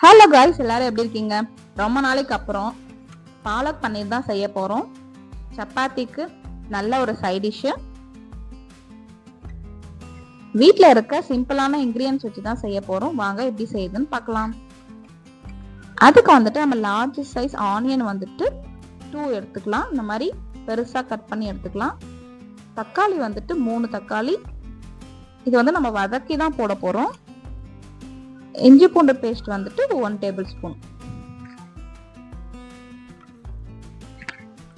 Hello guys, எல்லாரும் எப்படி இருக்கீங்க? ரொம்ப நாளைக்கு அப்புறம் பாலக் பன்னீர் தான் செய்ய போறோம். சப்பாத்திக்கு நல்ல ஒரு சைட் டிஷ். வீட்டில் இருக்க சிம்பிளான இன்கிரியன்ஸ் வச்சு தான் செய்ய போறோம். வாங்க எப்படி செய்யுதுன்னு பார்க்கலாம். அதுக்கு வந்துட்டு நம்ம லார்ஜ் சைஸ் ஆனியன் வந்துட்டு 2 எடுத்துக்கலாம். இந்த மாதிரி பெருசா கட் பண்ணி எடுத்துக்கலாம். தக்காளி வந்துட்டு 3 தக்காளி. இது வந்து நம்ம வதக்கி தான் போட போறோம். இஞ்சி பூண்டு பேஸ்ட் வந்துட்டு 1 டேபிள் ஸ்பூன்.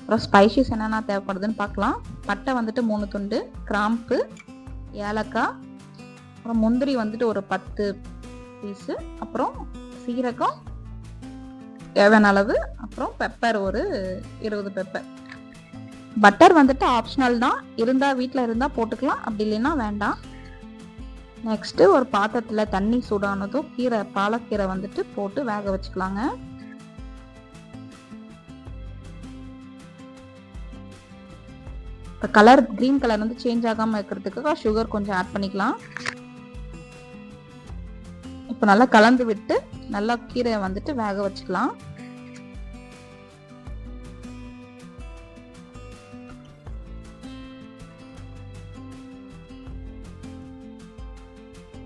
அப்புறம் ஸ்பைசஸ் என்னென்ன தேவைப்படுதுன்னு பார்க்கலாம். பட்டை வந்துட்டு 3 துண்டு, கிராம்பு, ஏலக்காய், அப்புறம் முந்திரி வந்துட்டு ஒரு 10 பீஸு, அப்புறம் சீரகம் தேவையான அளவு, அப்புறம் பெப்பர் ஒரு 20 பெப்பர். பட்டர் வந்துட்டு ஆப்ஷனல் தான், இருந்தால் வீட்டில் இருந்தால் போட்டுக்கலாம், அப்படி இல்லைன்னா வேண்டாம். நெக்ஸ்ட்டு ஒரு பாத்திரத்தில் தண்ணி சூடானதும் பாலக்கீரை வந்துட்டு போட்டு வேக வச்சுக்கலாங்க. இப்போ கலர் கிரீன் கலர் வந்து சேஞ்ச் ஆகாமல் இருக்கிறதுக்காக சுகர் கொஞ்சம் ஆட் பண்ணிக்கலாம். இப்போ நல்லா கலந்து விட்டு நல்லா கீரையை வந்துட்டு வேக வச்சுக்கலாம்.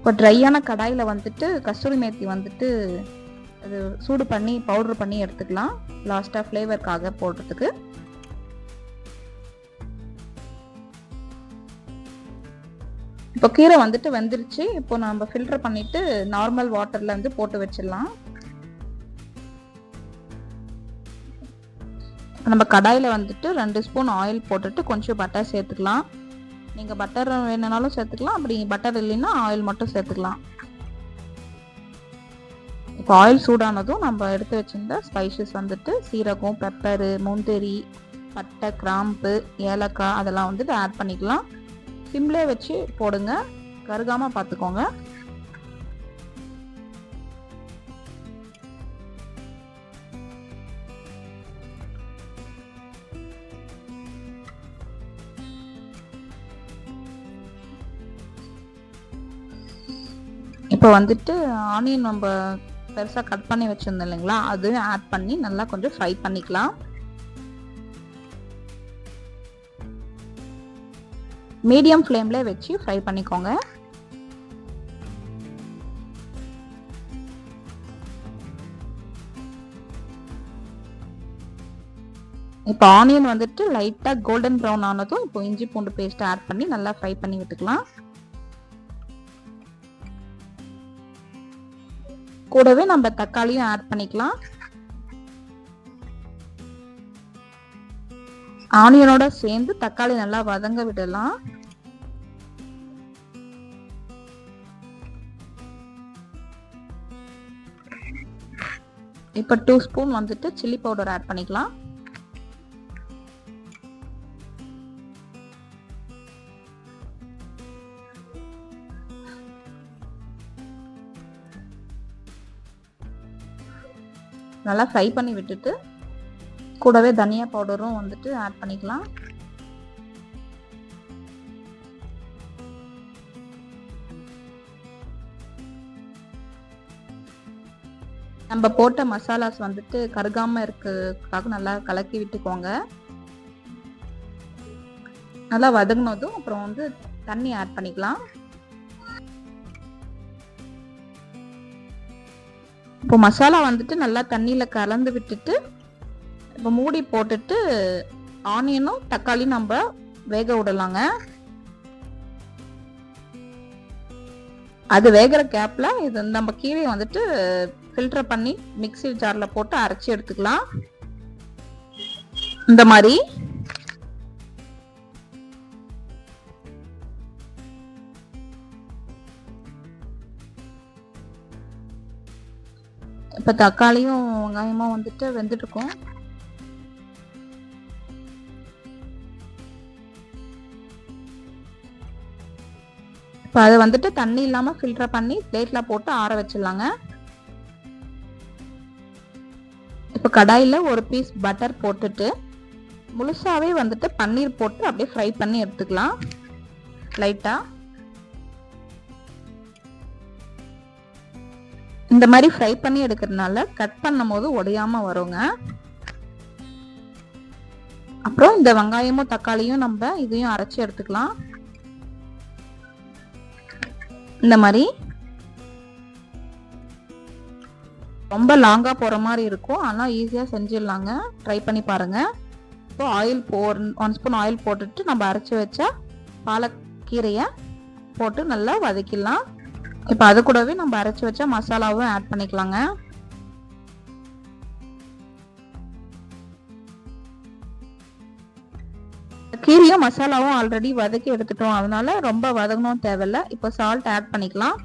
இப்போ ட்ரையான கடாயில் வந்துட்டு கஸ்தூரி மேத்தி வந்துட்டு அது சூடு பண்ணி பவுடர் பண்ணி எடுத்துக்கலாம். லாஸ்ட்டாக ஃப்ளேவருக்காக போடுறதுக்கு. இப்போ கீரை வந்துட்டு வெந்துருச்சு. இப்போ நம்ம ஃபில்டர் பண்ணிட்டு நார்மல் வாட்டர்ல வந்து போட்டு வச்சிடலாம். நம்ம கடாயில் வந்துட்டு 2 ஸ்பூன் ஆயில் போட்டுட்டு கொஞ்சம் பட்டர் சேர்த்துக்கலாம். நீங்கள் பட்டர் வேணுனாலும் சேர்த்துக்கலாம், அப்படி பட்டர் இல்லைன்னா ஆயில் மட்டும் சேர்த்துக்கலாம். இப்போ ஆயில் சூடானதும் நம்ம எடுத்து வச்சிருந்த ஸ்பைசஸ் வந்துட்டு சீரகம், பெப்பரு, முந்திரி, பட்டை, கிராம்பு, ஏலக்காய் அதெல்லாம் வந்துட்டு ஆட் பண்ணிக்கலாம். சிம்லே வச்சு போடுங்க, கருகாம பார்த்துக்கோங்க. இப்போ வந்துட்டு ஆனியன் நம்ம பெருசாக கட் பண்ணி வச்சுருந்தோம் இல்லைங்களா, அதுவும் ஆட் பண்ணி நல்லா கொஞ்சம் ஃப்ரை பண்ணிக்கலாம். மீடியம் ஃப்ளேம்ல வச்சு ஃப்ரை பண்ணிக்கோங்க. இப்போ ஆனியன் வந்துட்டு லைட்டாக கோல்டன் ப்ரௌன் ஆனதும் இப்போ இஞ்சி பூண்டு பேஸ்ட் ஆட் பண்ணி நல்லா ஃப்ரை பண்ணி விட்டுக்கலாம். கூடவே நம்ம தக்காளியும் ஆட் பண்ணிக்கலாம். ஆனியனோட சேர்ந்து தக்காளி நல்லா வதங்க விடலாம். இப்போ 2 ஸ்பூன் வந்துட்டு சில்லி பவுடர் ஆட் பண்ணிக்கலாம். நல்லா ஃப்ரை பண்ணி விட்டுட்டு கூடவே தனியா பவுடரும் வந்துட்டு ஆட் பண்ணிக்கலாம். நம்ம போட்ட மசாலாஸ் வந்துட்டு கருகாம இருக்கிறதுக்காக நல்லா கலக்கி விட்டுக்கோங்க. நல்லா வதங்கினதும் அப்புறம் வந்து தண்ணி ஆட் பண்ணிக்கலாம். இப்போ மசாலா வந்துட்டு நல்லா தண்ணியில் கலந்து விட்டுட்டு இப்போ மூடி போட்டுட்டு ஆனியனும் தக்காளியும் நம்ம வேக விடலாங்க. அது வேகிற கேப்ல இது நம்ம கீரையை வந்துட்டு ஃபில்டர் பண்ணி மிக்ஸி ஜார்ல போட்டு அரைச்சி எடுத்துக்கலாம். இந்த மாதிரி இப்போ தக்காளியும் வெங்காயமும் வந்துட்டு வெந்துட்டு இருக்கும். இப்போ அதை வந்துட்டு தண்ணி இல்லாமல் ஃபில்டர் பண்ணி பிளேட்டில் போட்டு ஆற வச்சிடலாங்க. இப்போ கடாயில் ஒரு பீஸ் பட்டர் போட்டுட்டு முழுசாவே வந்துட்டு பன்னீர் போட்டு அப்படியே ஃப்ரை பண்ணி எடுத்துக்கலாம் லைட்டாக. இந்த மாதிரி ஃப்ரை பண்ணி எடுக்கிறதுனால கட் பண்ணும் போது உடையாம வருங்க. அப்புறம் இந்த வெங்காயமும் தக்காளியும் நம்ம இதையும் அரைச்சி எடுத்துக்கலாம். இந்த மாதிரி ரொம்ப லாங்கா போற மாதிரி இருக்கும், ஆனா ஈஸியா செஞ்சிடலாங்க. ட்ரை பண்ணி பாருங்க. இப்போ ஆயில் 1 ஸ்பூன் ஆயில் போட்டுட்டு நம்ம அரைச்சி வச்ச பாலக்கீரையை போட்டு நல்லா வதக்கிடலாம். இப்போ அது கூடவே நம்ம அரைச்சி வச்ச மசாலாவும் ஆட் பண்ணிக்கலாங்க. கீரையும் மசாலாவும் ஆல்ரெடி வதக்கி எடுத்துட்டோம், அதனால ரொம்ப வதங்கணும் தேவையில்ல. இப்போ சால்ட் ஆட் பண்ணிக்கலாம்.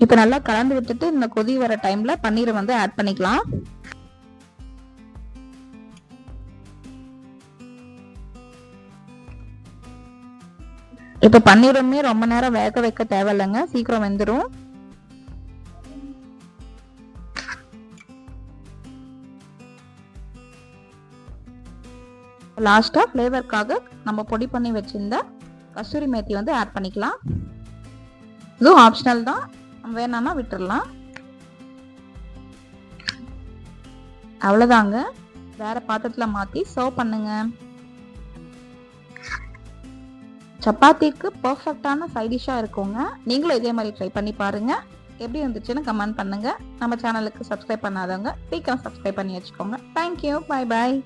இப்போ நல்லா கலந்து விட்டுட்டு இந்த கொதி வர டைம்ல பன்னீரை வந்து ஆட் பண்ணிக்கலாம். இப்போ பன்னீருமே ரொம்ப நேரம் வேக வைக்க தேவையில்லைங்க, சீக்கிரம் வெந்துடும். லாஸ்டா ஃப்ளேவருக்காக நம்ம பொடி பண்ணி வச்சிருந்த கஸ்தூரி மேத்தி வந்து ஆட் பண்ணிக்கலாம். இதுவும் ஆப்ஷனல் தான், வேணாம்னா விட்டுடலாம். அவ்வளோதாங்க, வேற பாத்திரத்தில் மாற்றி சர்வ் பண்ணுங்க. சப்பாத்திக்கு பர்ஃபெக்டான சைட் டிஷ்ஷாக இருக்குங்க. நீங்களும் இதே மாதிரி ட்ரை பண்ணி பாருங்க. எப்படி இருந்துச்சுன்னு கமெண்ட் பண்ணுங்க. நம்ம சேனலுக்கு சப்ஸ்கிரைப் பண்ணாதவங்க சீக்கிரம் சப்ஸ்கிரைப் பண்ணி வச்சுக்கோங்க. Thank you, bye bye.